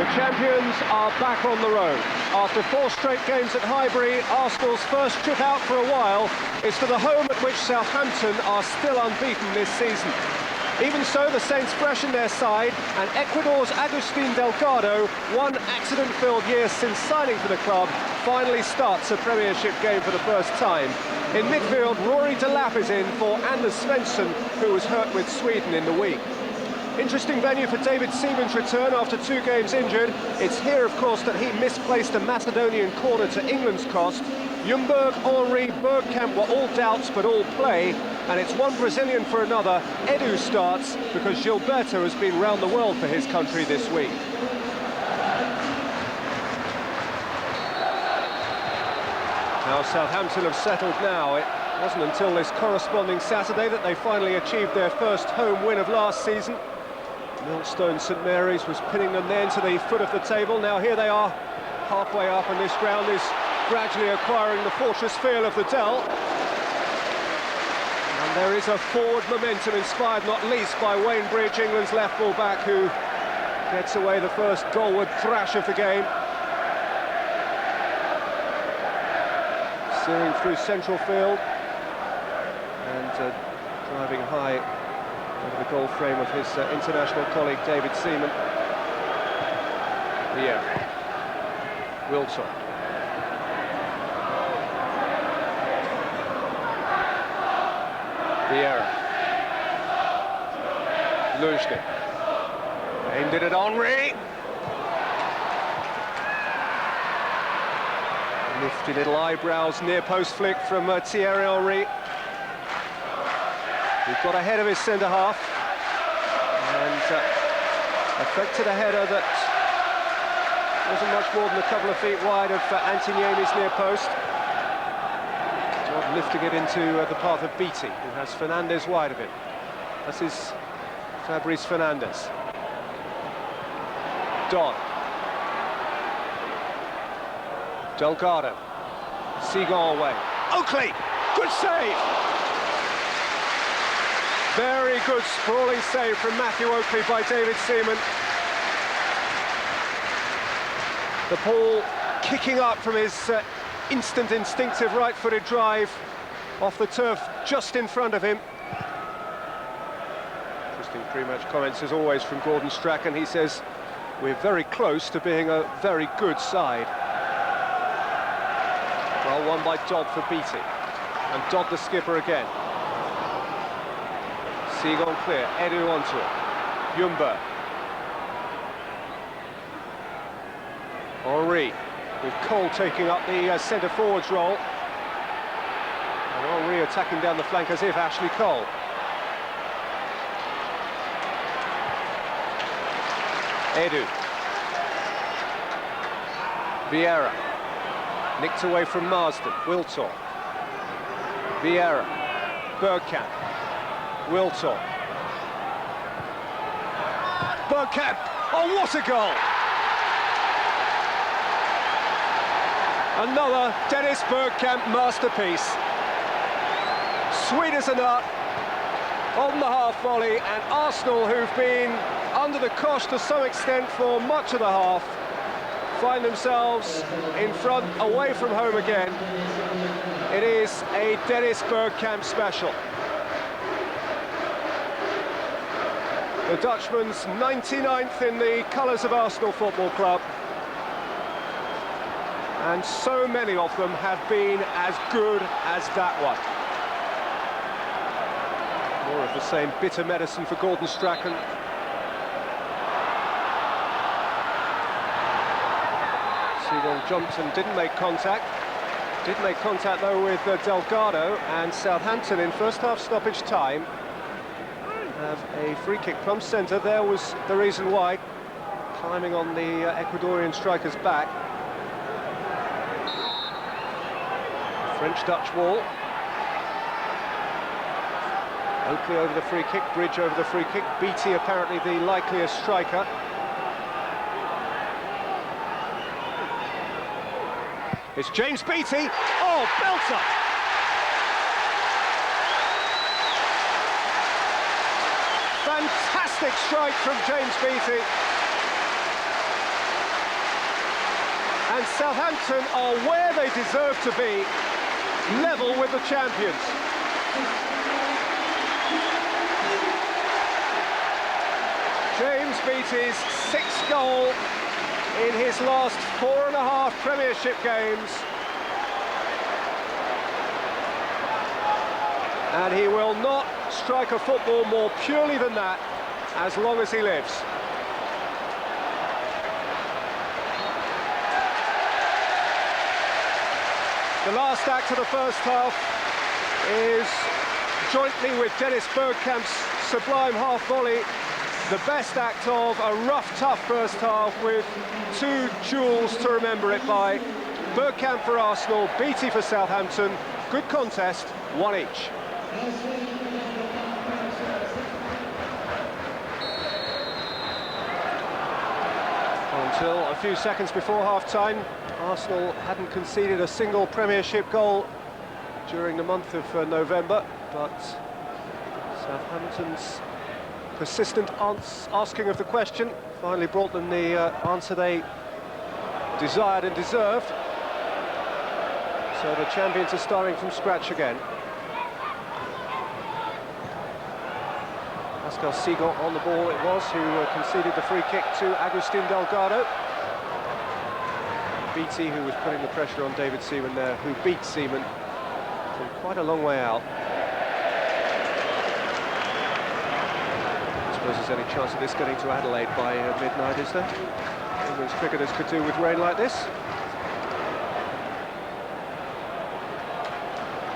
The champions are back on the road. After 4 straight games at Highbury, Arsenal's first trip out for a while is to the home at which Southampton are still unbeaten this season. Even so, the Saints freshen their side, and Ecuador's Agustin Delgado, one accident-filled year since signing for the club, finally starts a Premiership game for the first time. In midfield, Rory Delap is in for Anders Svensson, who was hurt with Sweden in the week. Interesting venue for David Seaman's return after 2 games injured. It's here, of course, that he misplaced a Macedonian corner to England's cost. Ljungberg, Henry, Bergkamp were all doubts but all play, and it's one Brazilian for another. Edu starts because Gilberto has been round the world for his country this week. Now Southampton have settled now. It wasn't until this corresponding Saturday that they finally achieved their first home win of last season. Millstone St Mary's was pinning them then to the foot of the table. Now here they are, halfway up, and this ground is gradually acquiring the fortress feel of the Dell. And there is a forward momentum inspired not least by Wayne Bridge, England's left full-back, who gets away the first goalward thrash of the game. Steering through central field and driving high over the goal frame of his international colleague David Seaman. Yeah, Wilton. Vieira. Luzhny. Aimed it at Henry. Nifty little eyebrows, near post flick from Thierry Henry. He got ahead of his centre-half and affected a header that wasn't much more than a couple of feet wide of Antiniemi's near post. Job lifting it into the path of Beattie, who has Fernandes wide of it. This is Fabrice Fernandes. Don. Delgado. Seagull away. Oakley! Good save! Very good sprawling save from Matthew Oakley by David Seaman. The ball kicking up from his instant instinctive right-footed drive off the turf just in front of him. Interesting pre-match comments as always from Gordon Strachan. He says, we're very close to being a very good side. Well, won by Dodd for Beattie. And Dodd the skipper again. Seagull clear, Edu onto it. Ljungberg. Henry, with Cole taking up the centre-forwards role. And Henry attacking down the flank as if Ashley Cole. Edu. Vieira. Nicked away from Marsden. Wiltor. Vieira. Bergkamp. Wiltor. Bergkamp. Oh, what a goal! Another Dennis Bergkamp masterpiece. Sweet as a nut on the half volley, and Arsenal, who've been under the cosh to some extent for much of the half, find themselves in front away from home again. It is a Dennis Bergkamp special. The Dutchman's 99th in the colours of Arsenal Football Club. And so many of them have been as good as that one. More of the same bitter medicine for Gordon Strachan. Seagull jumped and didn't make contact. Did make contact though with Delgado, and Southampton in first half stoppage time have a free kick from centre. There was the reason why. Climbing on the Ecuadorian striker's back. French-Dutch wall. Oakley over the free kick, Bridge over the free kick. Beattie apparently the likeliest striker. It's James Beattie. Oh, belter! Fantastic strike from James Beattie. And Southampton are where they deserve to be, level with the champions. James Beattie's sixth goal in his last 4.5 Premiership games. And he will not strike a football more purely than that as long as he lives. The last act of the first half is, jointly with Dennis Bergkamp's sublime half-volley, the best act of a rough, tough first half with two jewels to remember it by. Bergkamp for Arsenal, Beattie for Southampton. Good contest, one each. Until a few seconds before half-time, Arsenal hadn't conceded a single Premiership goal during the month of November, but Southampton's persistent asking of the question finally brought them the answer they desired and deserved. So the champions are starting from scratch again. Pascal Seagal on the ball it was, who conceded the free kick to Agustin Delgado. Beattie, who was putting the pressure on David Seaman there, who beat Seaman from quite a long way out. I suppose there's any chance of this getting to Adelaide by midnight, is there? England's cricketers could do with rain like this.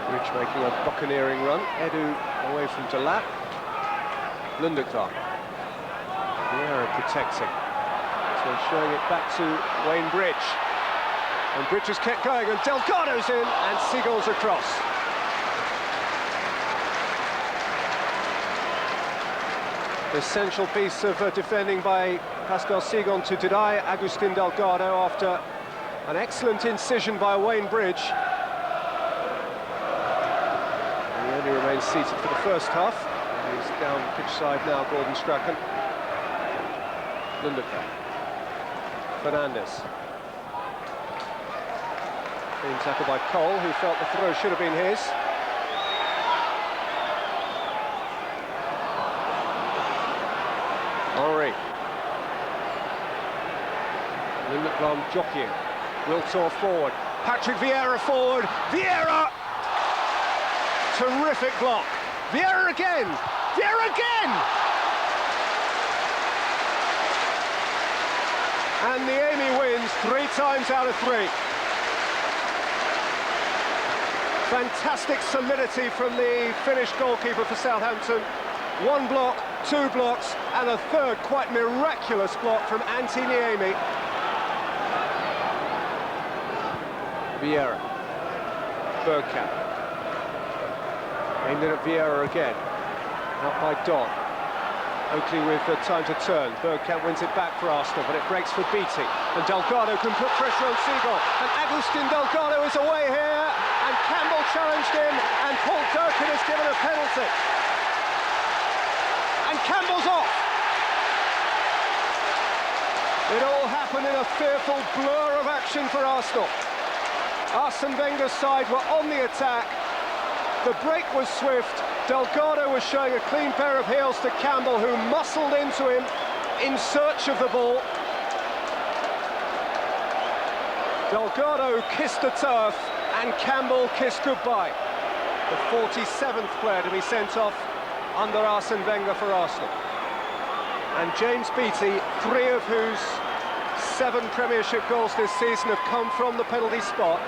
Rich making a buccaneering run. Edu away from Delap. Lunderklar. Wenger protecting. So showing it back to Wayne Bridge. And Bridge has kept going, and Delgado's in, and Seagal's across. Essential piece of defending by Pascal Seagal to deny Agustin Delgado after an excellent incision by Wayne Bridge. He only remains seated for the first half. He's down pitch side now, Gordon Strachan. Lunderklar. Fernandes. Being tackled by Cole, who felt the throw should have been his. Henry. Lindeblom jockeying. Wiltor forward. Patrick Vieira forward. Vieira! Terrific block. Vieira again! Vieira again! And the Amy wins 3 times out of 3. Fantastic solidity from the Finnish goalkeeper for Southampton. 1 block, 2 blocks, and a third quite miraculous block from Antti Niemi. Vieira. Bergkamp. Aimed in at Vieira again. Out by Don. Oakley with time to turn. Bergkamp wins it back for Arsenal, but it breaks for Beattie. And Delgado can put pressure on Seagal. And Agustin Delgado is away here. And Campbell challenged him. And Paul Durkin is given a penalty. And Campbell's off. It all happened in a fearful blur of action for Arsenal. Arsene Wenger's side were on the attack. The break was swift. Delgado was showing a clean pair of heels to Campbell, who muscled into him in search of the ball. Delgado kissed the turf, and Campbell kissed goodbye. The 47th player to be sent off under Arsene Wenger for Arsenal. And James Beattie, 3 of whose 7 Premiership goals this season have come from the penalty spot,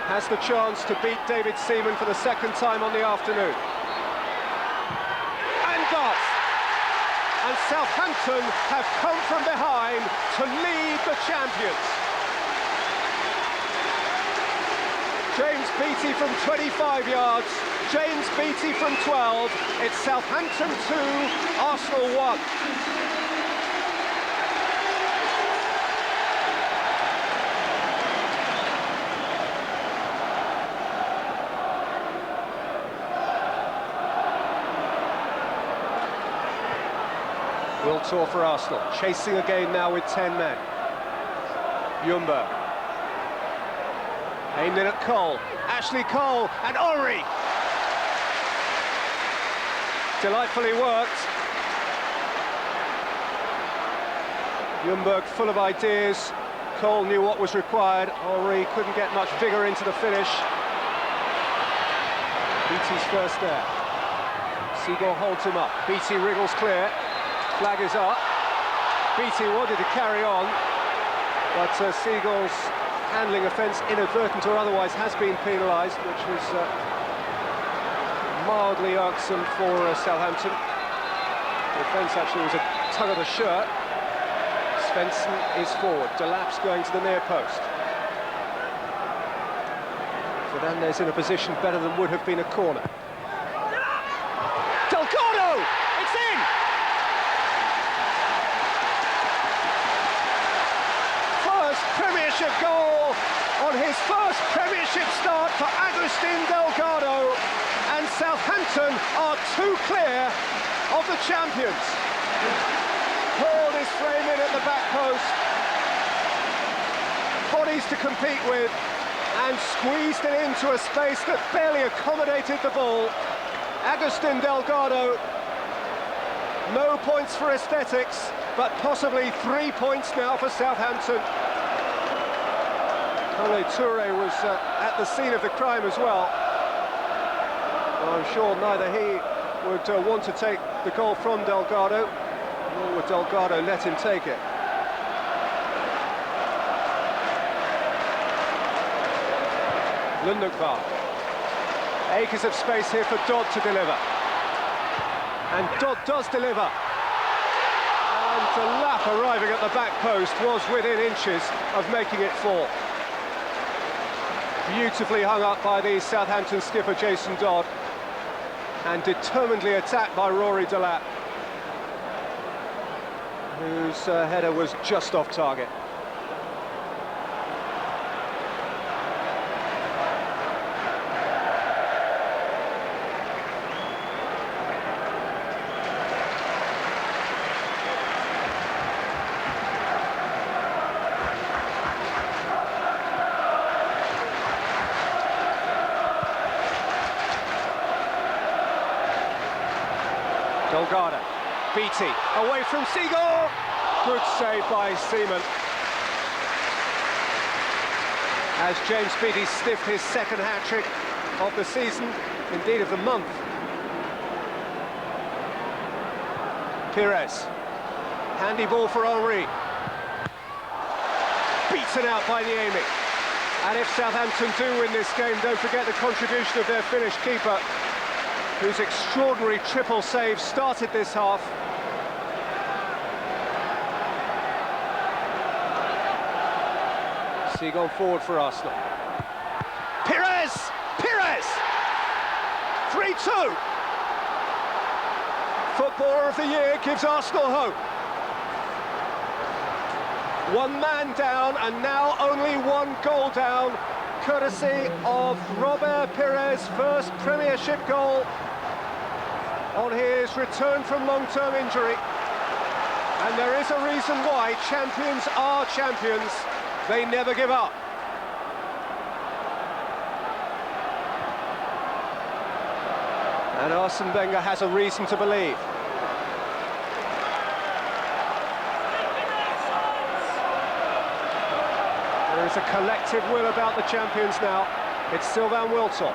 has the chance to beat David Seaman for the 2nd time on the afternoon. And does! And Southampton have come from behind to lead the champions. James Beattie from 25 yards, James Beattie from 12. It's Southampton 2, Arsenal 1. Wiltor for Arsenal, chasing again now with 10 men. Ljungberg. Aimed in at Cole. Ashley Cole and Henry. Delightfully worked. Ljungberg full of ideas. Cole knew what was required. Henry couldn't get much vigour into the finish. Beattie's first there. Seagull holds him up. Beattie wriggles clear. Flag is up. Beattie wanted to carry on, but Seagull's handling offence, inadvertent or otherwise, has been penalised, which was mildly irksome for Southampton. The offence actually was a tug of the shirt. Svensson is forward. Delap's going to the near post. Fernandez in a position better than would have been a corner. Delgado! It's in! First Premiership goal on his first Premiership start for Agustin Delgado, and Southampton are too clear of the champions. Hurled his frame in at the back post. Bodies to compete with, and squeezed it into a space that barely accommodated the ball. Agustin Delgado, no points for aesthetics, but possibly 3 points now for Southampton. Kole Toure was at the scene of the crime as well. I'm sure neither he would want to take the goal from Delgado, nor would Delgado let him take it. Lundekvar. Acres of space here for Dodd to deliver. And Dodd does deliver. And Delap, arriving at the back post, was within inches of making it fall. Beautifully hung up by the Southampton skipper Jason Dodd, and determinedly attacked by Rory Delap, whose header was just off target. Delgado, Beattie, away from Seagull. Good save by Seaman. As James Beattie sniffed his second hat-trick of the season, indeed of the month. Pires, handy ball for Henry. Beaten out by Niemi. And if Southampton do win this game, don't forget the contribution of their Finnish keeper, whose extraordinary triple save started this half. Seagull forward for Arsenal. Pires! Pires! 3-2! Footballer of the Year gives Arsenal hope. One man down, and now only one goal down, courtesy of Robert Pires' first Premiership goal on his return from long-term injury. And there is a reason why champions are champions. They never give up. And Arsene Wenger has a reason to believe. There is a collective will about the champions now. It's Sylvain Wiltord.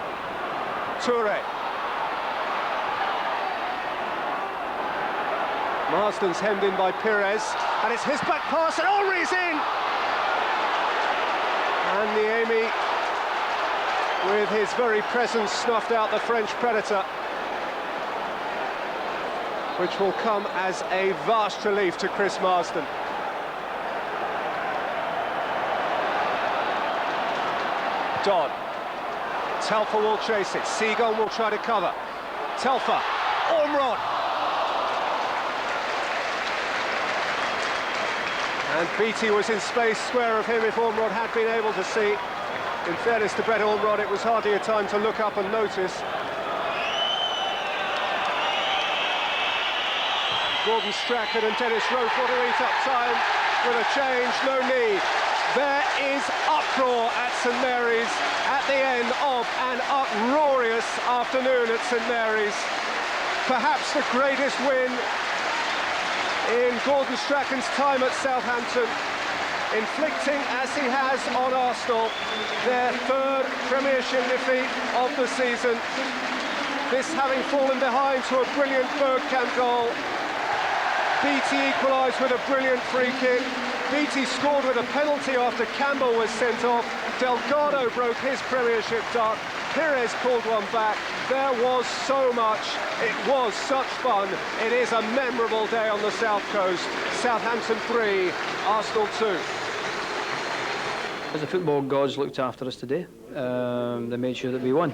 Toure. Marsden's hemmed in by Pires, and it's his back pass, and Henry's in! And Niemi, with his very presence, snuffed out the French predator, which will come as a vast relief to Chris Marsden. Dodd. Telfer will chase it. Seagull will try to cover. Telfer. Ormrod. And Beattie was in space square of him if Ormrod had been able to see. In fairness to Brett Ormrod, it was hardly a time to look up and notice. Gordon Strachan and Dennis Rowe fought to eat up time with a change, no need. There is uproar at St Mary's at the end of an uproarious afternoon at St Mary's. Perhaps the greatest win in Gordon Strachan's time at Southampton, inflicting, as he has on Arsenal, their third Premiership defeat of the season. This having fallen behind to a brilliant Bergkamp goal. Beattie equalised with a brilliant free kick. Beattie scored with a penalty after Campbell was sent off. Delgado broke his Premiership duck. Pires called one back. There was so much. It was such fun. It is a memorable day on the South Coast. Southampton 3, Arsenal 2. As the football gods looked after us today, they made sure that we won.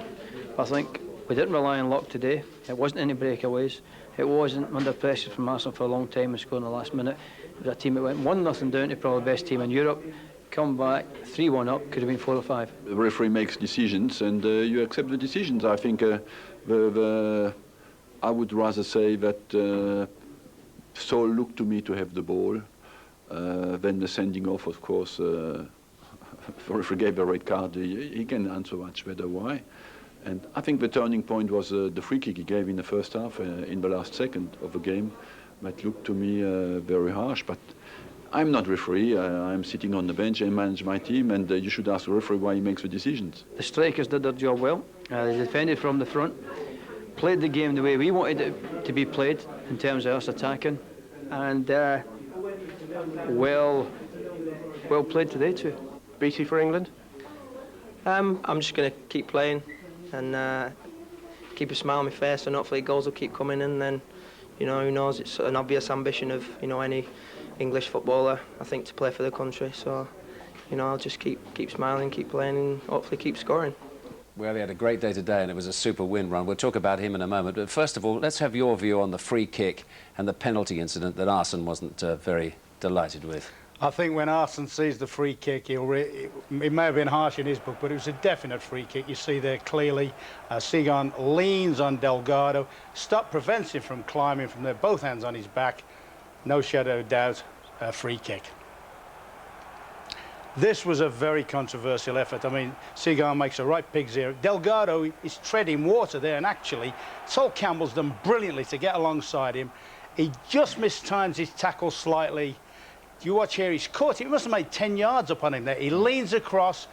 I think we didn't rely on luck today. It wasn't any breakaways. It wasn't under pressure from Arsenal for a long time and scoring in the last minute. It was a team that went 1-0 down to probably the best team in Europe, come back 3-1 up, could have been 4 or 5. The referee makes decisions and you accept the decisions. I think I would rather say that Saul looked to me to have the ball. Then the sending off, of course, the referee gave a red card. He can answer much better why. And I think the turning point was the free kick he gave in the first half, in the last second of the game. That looked to me very harsh, but I'm not referee. I'm sitting on the bench and manage my team, and you should ask the referee why he makes the decisions. The strikers did their job well. They defended from the front, played the game the way we wanted it to be played in terms of us attacking, and well played today too. Beattie for England? I'm just going to keep playing and keep a smile on my face, and hopefully goals will keep coming in. Then, you know, who knows? It's an obvious ambition of, you know, any English footballer, I think, to play for the country. So, you know, I'll just keep smiling, keep playing, and hopefully keep scoring. Well, he had a great day today, and it was a super win run. We'll talk about him in a moment. But first of all, let's have your view on the free kick and the penalty incident that Arsene wasn't very delighted with. I think when Arsene sees the free kick, it may have been harsh in his book, but it was a definite free kick. You see there clearly, Sigan leans on Delgado, prevents him from climbing from there, both hands on his back, no shadow of doubt, free kick. This was a very controversial effort. I mean, Sigan makes a right pig's ear. Delgado is treading water there, and actually, Sol Campbell's done brilliantly to get alongside him. He just mistimes his tackle slightly. You watch here, he's caught. He must have made 10 yards up on him there. He leans across.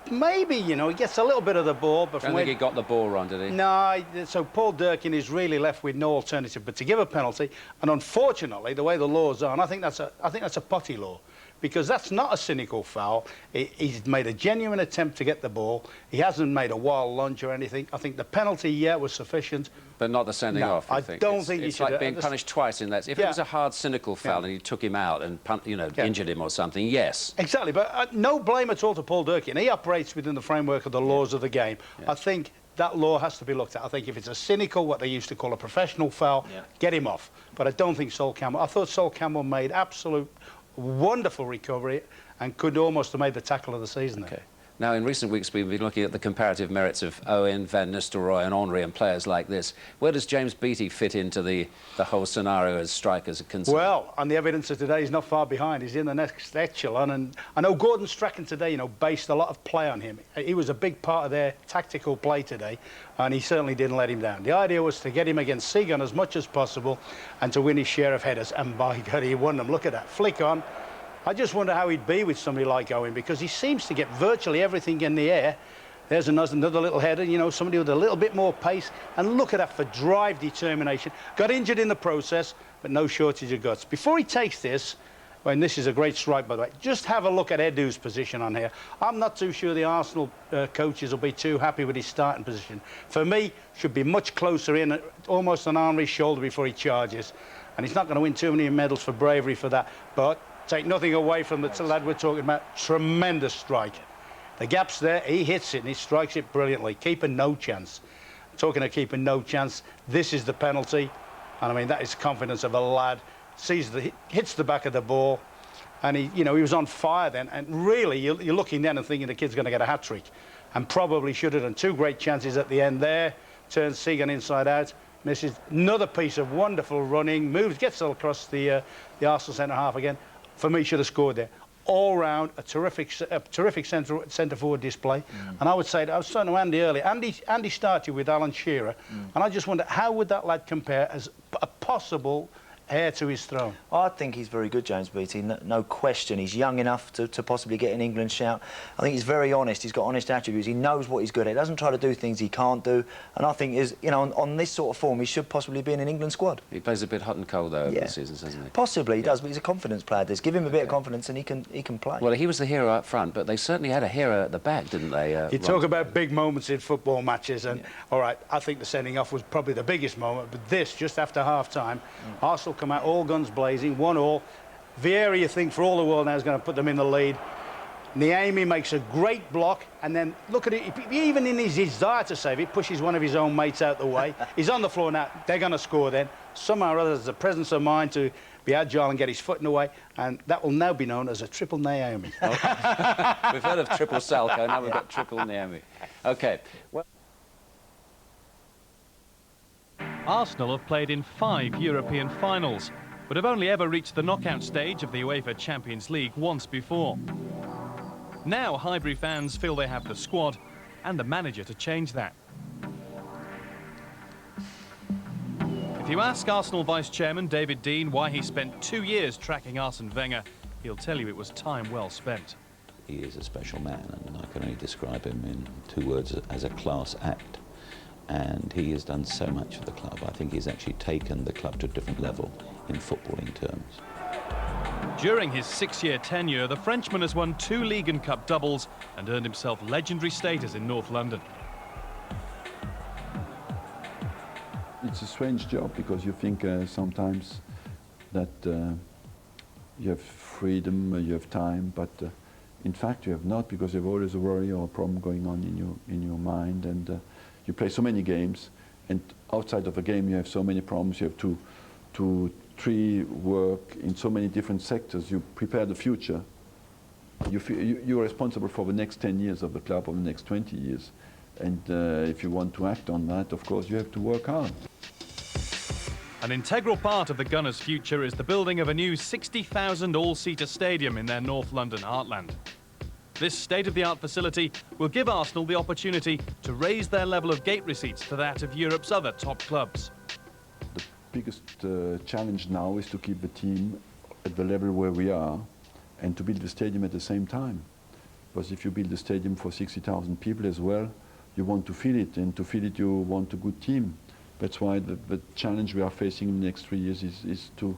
Maybe, you know, he gets a little bit of the ball. But I don't think he got the ball wrong, did he? No, so Paul Durkin is really left with no alternative but to give a penalty. And unfortunately, the way the laws are, and I think that's a potty law, because that's not a cynical foul. He's made a genuine attempt to get the ball. He hasn't made a wild lunge or anything. I think the penalty, yeah, was sufficient. But not the sending off, I think. Don't think he should. It's like being punished twice in that. If it was a hard, cynical foul and he took him out and, you know, injured him or something, yes. Exactly, but no blame at all to Paul Durkin. He operates within the framework of the laws of the game. I think that law has to be looked at. I think if it's a cynical, what they used to call a professional foul, get him off. But I don't think Sol Campbell... I thought Sol Campbell made absolute wonderful recovery and could almost have made the tackle of the season there. Okay. Now, in recent weeks, we've been looking at the comparative merits of Owen, Van Nistelrooy and Henry and players like this. Where does James Beattie fit into the whole scenario as strikers are concerned? Well, on the evidence of today, he's not far behind. He's in the next echelon. And I know Gordon Strachan today, you know, based a lot of play on him. He was a big part of their tactical play today, and he certainly didn't let him down. The idea was to get him against Sigan as much as possible and to win his share of headers. And by God, he won them. Look at that. Flick on. I just wonder how he'd be with somebody like Owen, because he seems to get virtually everything in the air. There's another little header, you know, somebody with a little bit more pace. And look at that for drive, determination. Got injured in the process, but no shortage of guts. Before he takes this, and this is a great strike, by the way, just have a look at Edu's position on here. I'm not too sure the Arsenal coaches will be too happy with his starting position. For me, should be much closer in, almost on Henry's shoulder before he charges. And he's not going to win too many medals for bravery for that. But take nothing away from the lad we're talking about. Tremendous strike. The gap's there, he hits it and he strikes it brilliantly. Keeper no chance. Talking of keeper no chance, this is the penalty. And I mean, that is confidence of a lad. Hits the back of the ball, and he was on fire then. And really, you're looking then and thinking the kid's going to get a hat-trick. And probably should have done. Two great chances at the end there. Turns Sigan inside out. Misses. Another piece of wonderful running. Moves, gets across the Arsenal centre half again. For me, should have scored there. all round a terrific centre forward display. And I would say that I was talking to Andy earlier. Andy started with Alan Shearer, and I just wonder how would that lad compare as a possible heir to his throne? I think he's very good, James Beattie, no question. He's young enough to possibly get an England shout. I think he's very honest. He's got honest attributes. He knows what he's good at. He doesn't try to do things he can't do. And I think, on this sort of form, he should possibly be in an England squad. He plays a bit hot and cold, though, over the seasons, doesn't he? Possibly, he does, but he's a confidence player. Just give him a bit of confidence and he can play. Well, he was the hero up front, but they certainly had a hero at the back, didn't they? You talk about big moments in football matches, and all right, I think the sending off was probably the biggest moment, but this, just after half-time, Arsenal come out all guns blazing, 1-1. Vieira, you think, for all the world now, is going to put them in the lead. Niemi makes a great block, and then look at it, even in his desire to save it, pushes one of his own mates out the way. He's on the floor now, they're going to score then. Somehow or other, there's the presence of mind to be agile and get his foot in the way, and that will now be known as a triple Naomi. We've heard of triple Salco, now we've got triple Naomi. OK. Well, Arsenal have played in 5 European finals, but have only ever reached the knockout stage of the UEFA Champions League once before. Now Highbury fans feel they have the squad and the manager to change that. If you ask Arsenal Vice-Chairman David Dein why he spent 2 years tracking Arsene Wenger, he'll tell you it was time well spent. He is a special man, and I can only describe him in 2 words: as a class act. And he has done so much for the club. I think he's actually taken the club to a different level in footballing terms. During his 6-year tenure, the Frenchman has won 2 League and Cup doubles and earned himself legendary status in North London. It's a strange job because you think sometimes that you have freedom, you have time, but in fact you have not, because you have always a worry or a problem going on in your mind, and you play so many games, and outside of a game you have so many problems. You have to work in so many different sectors. You prepare the future. You're responsible for the next 10 years of the club, or the next 20 years. And if you want to act on that, of course, you have to work hard. An integral part of the Gunners' future is the building of a new 60,000 all-seater stadium in their North London heartland. This state-of-the-art facility will give Arsenal the opportunity to raise their level of gate receipts to that of Europe's other top clubs. The biggest challenge now is to keep the team at the level where we are and to build the stadium at the same time. Because if you build a stadium for 60,000 people as well, you want to fill it, and to fill it you want a good team. That's why the challenge we are facing in the next 3 years is to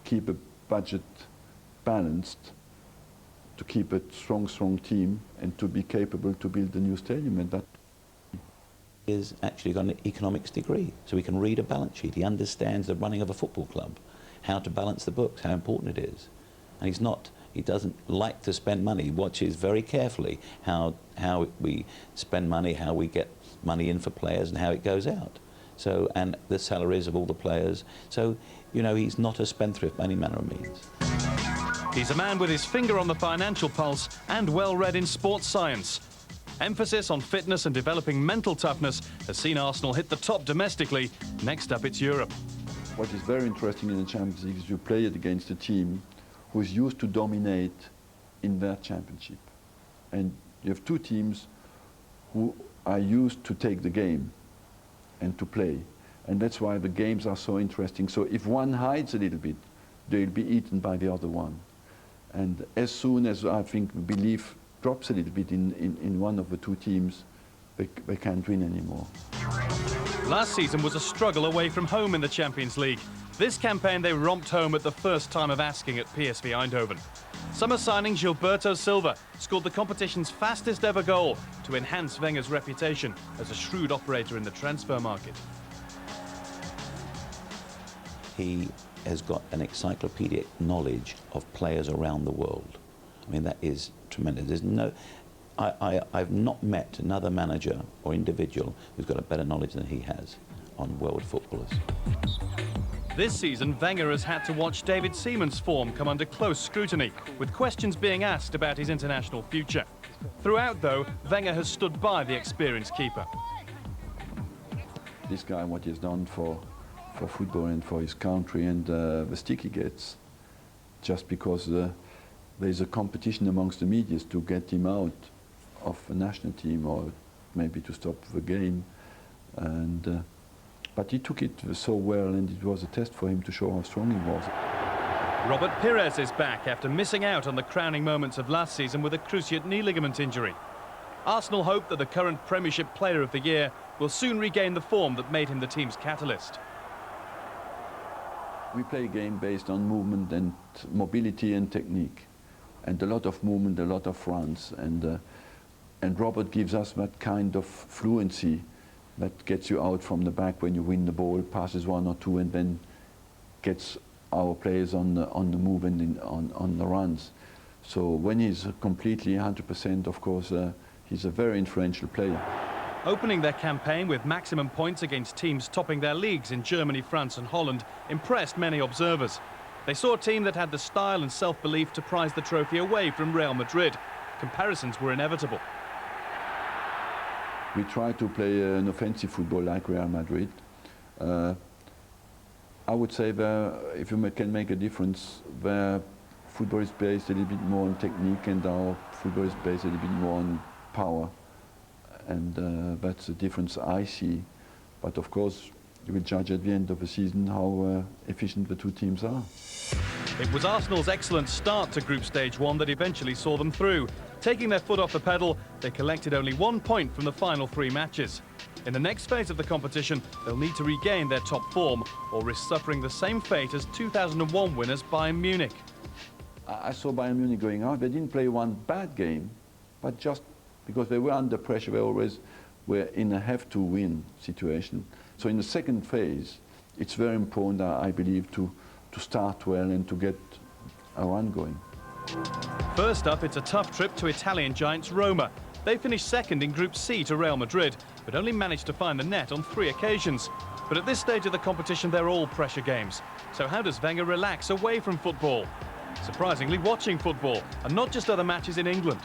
keep a budget balanced, to keep a strong team, and to be capable to build a new stadium. And that He's actually got an economics degree, so he can read a balance sheet. He understands the running of a football club, how to balance the books, how important it is. And he doesn't like to spend money. He watches very carefully how we spend money, how we get money in for players, and how it goes out. So, and the salaries of all the players. So, you know, he's not a spendthrift by any manner of means. He's a man with his finger on the financial pulse and well-read in sports science. Emphasis on fitness and developing mental toughness has seen Arsenal hit the top domestically. Next up, it's Europe. what is very interesting in the Champions League is you play it against a team who is used to dominate in their championship. And you have two teams who are used to take the game and to play. And that's why the games are so interesting. So if one hides a little bit, they'll be eaten by the other one. And as soon as I think belief drops a little bit in one of the two teams, they can't win anymore. Last season was a struggle away from home in the Champions League. This campaign they romped home at the first time of asking at PSV Eindhoven. Summer signing Gilberto Silva scored the competition's fastest ever goal to enhance Wenger's reputation as a shrewd operator in the transfer market. He has got an encyclopedic knowledge of players around the world. I mean, that is tremendous. There's no, I've not met another manager or individual who's got a better knowledge than he has on world footballers. This season, Wenger has had to watch David Seaman's form come under close scrutiny, with questions being asked about his international future. Throughout, though, Wenger has stood by the experienced keeper. This guy, what he's done for football and for his country, and the stick he gets, just because there's a competition amongst the media to get him out of a national team or maybe to stop the game. And but he took it so well, and it was a test for him to show how strong he was. Robert Pires is back after missing out on the crowning moments of last season with a cruciate knee ligament injury. Arsenal hope that the current Premiership Player of the Year will soon regain the form that made him the team's catalyst. We play a game based on movement and mobility and technique, and a lot of movement, a lot of runs, and Robert gives us that kind of fluency that gets you out from the back when you win the ball, passes one or two, and then gets our players on the move and on the runs. So when he's completely 100%, of course, he's a very influential player. Opening their campaign with maximum points against teams topping their leagues in Germany, France and Holland impressed many observers. They saw a team that had the style and self-belief to prize the trophy away from Real Madrid. Comparisons were inevitable. We try to play an offensive football like Real Madrid. I would say that if you can make a difference, where football is based a little bit more on technique and our football is based a little bit more on power. And that's the difference I see. But of course, you will judge at the end of the season how efficient the two teams are. It was Arsenal's excellent start to Group Stage 1 that eventually saw them through. Taking their foot off the pedal, they collected only 1 point from the final 3 matches. In the next phase of the competition, they'll need to regain their top form or risk suffering the same fate as 2001 winners Bayern Munich. I saw Bayern Munich going out. They didn't play one bad game, but just because they were under pressure, they always were in a have-to-win situation. So in the second phase, it's very important, I believe, to start well and to get a run going. First up, it's a tough trip to Italian giants Roma. They finished second in Group C to Real Madrid, but only managed to find the net on 3 occasions. But at this stage of the competition, they're all pressure games. So how does Wenger relax away from football? Surprisingly, watching football, and not just other matches in England.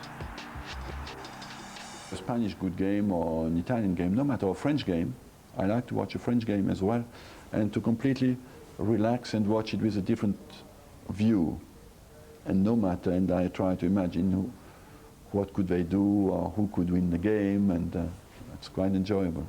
A Spanish good game or an Italian game, no matter, a French game, I like to watch a French game as well, and to completely relax and watch it with a different view. And no matter, and I try to imagine what could they do or who could win the game, and it's quite enjoyable.